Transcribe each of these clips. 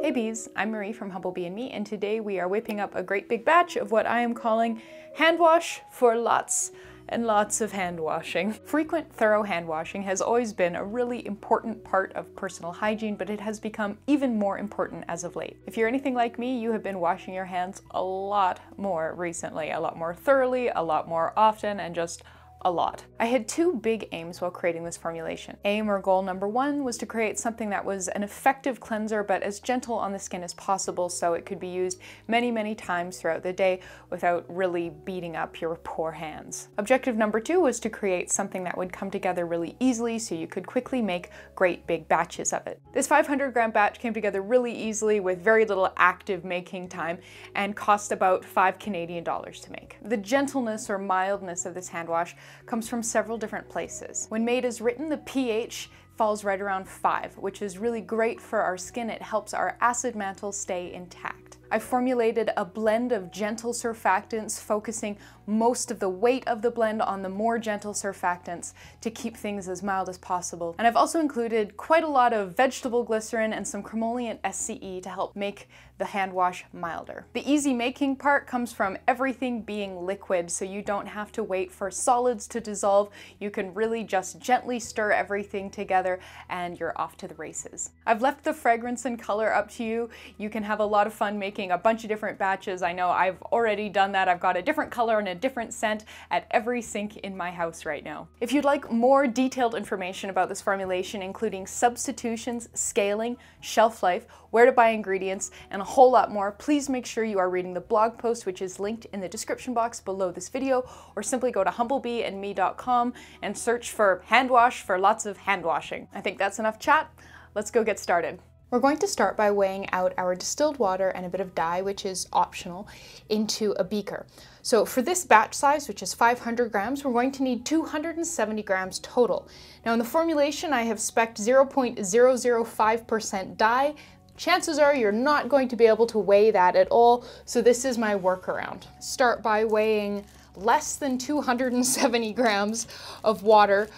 Hey bees, I'm Marie from Humblebee and Me, and today we are whipping up a great big batch of what I am calling hand wash for lots and lots of hand washing. Frequent, thorough hand washing has always been a really important part of personal hygiene, but it has become even more important as of late. If you're anything like me, you have been washing your hands a lot more recently, a lot more thoroughly, a lot more often, and just a lot. I had two big aims while creating this formulation. Aim or goal number one was to create something that was an effective cleanser but as gentle on the skin as possible so it could be used many, many times throughout the day without really beating up your poor hands. Objective number two was to create something that would come together really easily so you could quickly make great big batches of it. This 500-gram batch came together really easily with very little active making time and cost about $5 Canadian to make. The gentleness or mildness of this hand wash comes from several different places. When made as written, the pH falls right around 5, which is really great for our skin. It helps our acid mantle stay intact. I formulated a blend of gentle surfactants, focusing most of the weight of the blend on the more gentle surfactants to keep things as mild as possible. And I've also included quite a lot of vegetable glycerin and some Cromollient SCE to help make the hand wash milder. The easy making part comes from everything being liquid, so you don't have to wait for solids to dissolve. You can really just gently stir everything together and you're off to the races. I've left the fragrance and color up to you. You can have a lot of fun making a bunch of different batches. I know I've already done that. I've got a different color and a different scent at every sink in my house right now. If you'd like more detailed information about this formulation, including substitutions, scaling, shelf life, where to buy ingredients, and a whole lot more, please make sure you are reading the blog post, which is linked in the description box below this video, or simply go to humblebeeandme.com and search for hand wash for lots of hand washing. I think that's enough chat. Let's go get started. We're going to start by weighing out our distilled water and a bit of dye, which is optional, into a beaker. So for this batch size, which is 500 grams, we're going to need 270 grams total. Now in the formulation, I have spec'd 0.005% dye. Chances are you're not going to be able to weigh that at all, so this is my workaround. Start by weighing less than 270 grams of water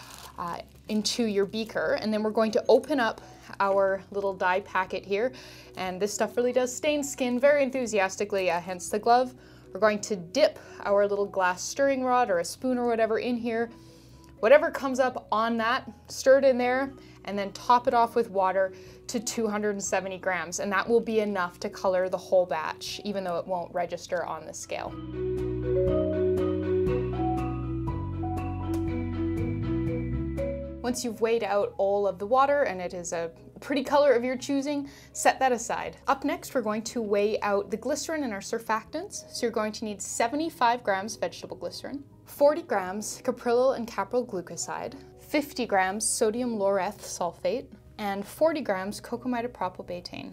into your beaker, and then we're going to open up our little dye packet here, and this stuff really does stain skin very enthusiastically, hence the glove. We're going to dip our little glass stirring rod or a spoon or whatever in here. Whatever comes up on that, stir it in there, and then top it off with water to 270 grams, and that will be enough to color the whole batch, even though it won't register on the scale. Once you've weighed out all of the water and it is a pretty color of your choosing, set that aside. Up next, we're going to weigh out the glycerin in our surfactants. So you're going to need 75 grams vegetable glycerin, 40 grams Caprylyl and Capryl glucoside, 50 grams sodium Laureth sulfate, and 40 grams Cocamidopropyl Betaine.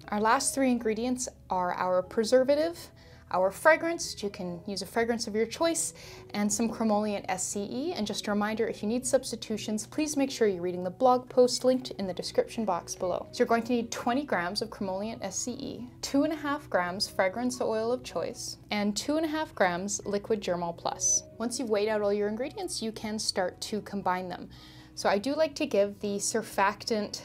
Our last three ingredients are our preservative, our fragrance, you can use a fragrance of your choice, and some Cromollient SCE. And just a reminder, if you need substitutions, please make sure you're reading the blog post linked in the description box below. So you're going to need 20 grams of Cromollient SCE, 2.5 grams fragrance oil of choice, and 2.5 grams liquid germall plus. Once you've weighed out all your ingredients, you can start to combine them. So I do like to give the surfactant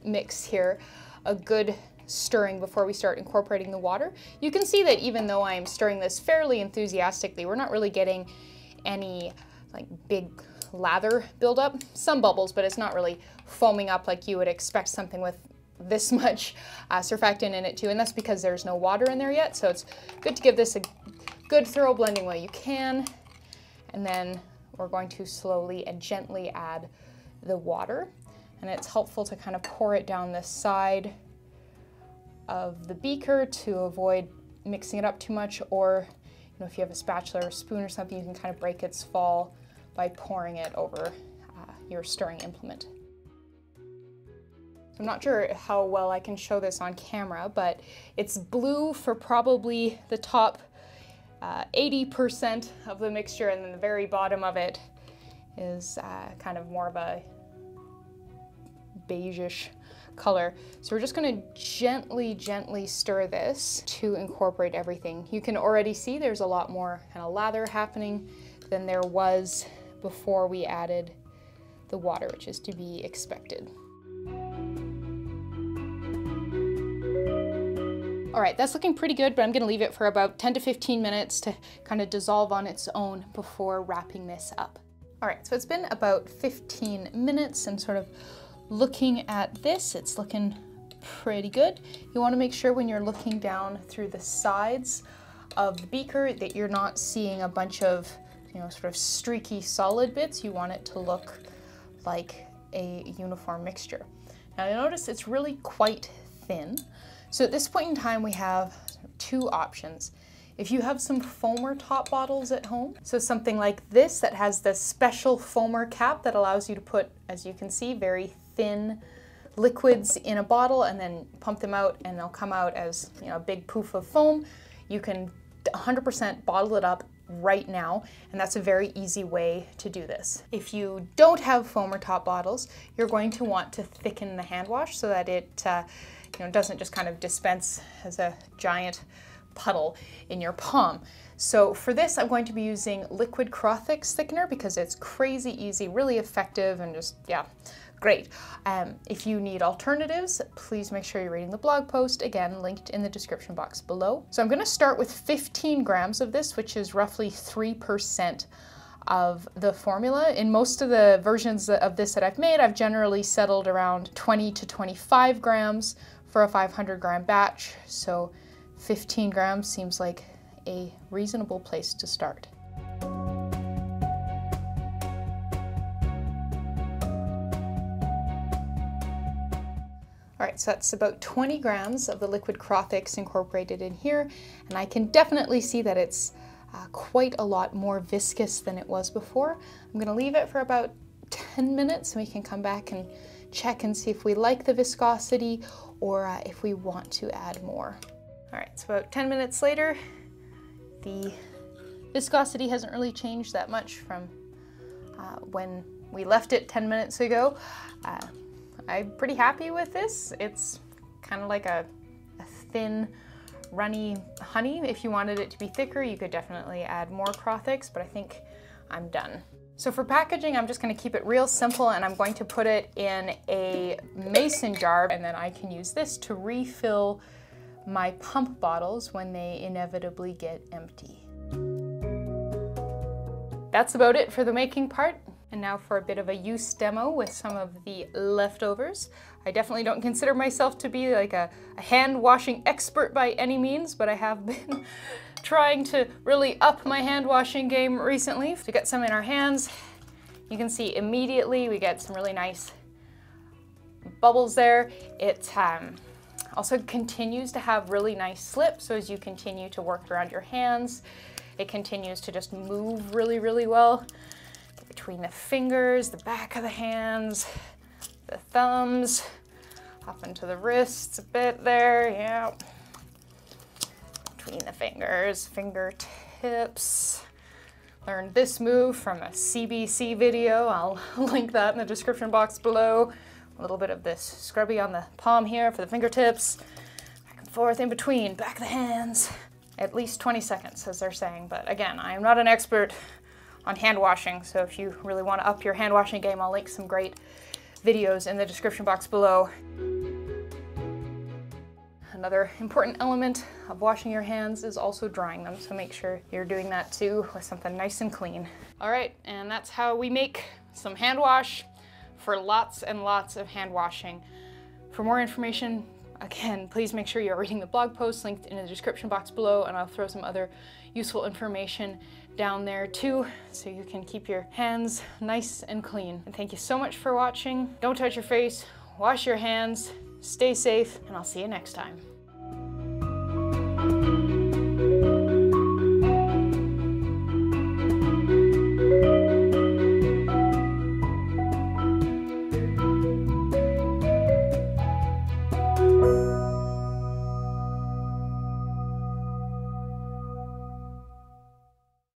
mix here a good stirring before we start incorporating the water. You can see that even though I'm stirring this fairly enthusiastically, we're not really getting any like big lather buildup. Some bubbles, but it's not really foaming up like you would expect something with this much surfactant in it too, and that's because there's no water in there yet, so it's good to give this a good thorough blending while you can. And then we're going to slowly and gently add the water, and it's helpful to kind of pour it down this side of the beaker to avoid mixing it up too much, or if you have a spatula or a spoon or something, you can kind of break its fall by pouring it over your stirring implement. I'm not sure how well I can show this on camera, but it's blue for probably the top 80% of the mixture, and then the very bottom of it is kind of more of a beigeish color. So we're just going to gently stir this to incorporate everything. You can already see there's a lot more kind of lather happening than there was before we added the water, which is to be expected. All right, that's looking pretty good, but I'm gonna leave it for about 10 to 15 minutes to kind of dissolve on its own before wrapping this up. All right, so it's been about 15 minutes and sort of looking at this, it's looking pretty good. You wanna make sure when you're looking down through the sides of the beaker that you're not seeing a bunch of, sort of streaky solid bits. You want it to look like a uniform mixture. Now you'll notice it's really quite thin. So at this point in time, we have two options. If you have some foamer top bottles at home, so something like this that has the special foamer cap that allows you to put, as you can see, very thin liquids in a bottle and then pump them out and they'll come out as a big poof of foam, you can 100% bottle it up right now, and that's a very easy way to do this. If you don't have foamer top bottles, you're going to want to thicken the hand wash so that it doesn't just kind of dispense as a giant puddle in your palm. So for this, I'm going to be using liquid Crothix thickener because it's crazy easy, really effective, and just, yeah, great. If you need alternatives, please make sure you're reading the blog post, again, linked in the description box below. So I'm gonna start with 15 grams of this, which is roughly 3% of the formula. In most of the versions of this that I've made, I've generally settled around 20 to 25 grams for a 500 gram batch. So 15 grams seems like a reasonable place to start. All right, so that's about 20 grams of the liquid Crothix incorporated in here, and I can definitely see that it's quite a lot more viscous than it was before. I'm gonna leave it for about 10 minutes and we can come back and check and see if we like the viscosity or if we want to add more. All right, so about 10 minutes later, the viscosity hasn't really changed that much from when we left it 10 minutes ago. I'm pretty happy with this. It's kind of like a thin, runny honey. If you wanted it to be thicker, you could definitely add more Crothix, but I think I'm done. So for packaging, I'm just gonna keep it real simple and I'm going to put it in a mason jar, and then I can use this to refill my pump bottles when they inevitably get empty. That's about it for the making part. And now for a bit of a use demo with some of the leftovers. I definitely don't consider myself to be like a hand washing expert by any means, but I have been trying to really up my hand washing game recently. To get some in our hands, you can see immediately we get some really nice bubbles there. It also continues to have really nice slip, so as you continue to work around your hands, it continues to just move really, really well. Between the fingers, the back of the hands, the thumbs, up into the wrists a bit there, yeah. Between the fingers, fingertips. Learned this move from a CBC video. I'll link that in the description box below. A little bit of this scrubby on the palm here for the fingertips. Back and forth in between, back of the hands. At least 20 seconds, as they're saying, but again, I am not an expert on hand washing, so if you really want to up your hand washing game, I'll link some great videos in the description box below. Another important element of washing your hands is also drying them, so make sure you're doing that too with something nice and clean. All right, and that's how we make some hand wash for lots and lots of hand washing. For more information, again, please make sure you're reading the blog post linked in the description box below, and I'll throw some other useful information down there too, so you can keep your hands nice and clean. And thank you so much for watching. Don't touch your face, wash your hands, stay safe, and I'll see you next time.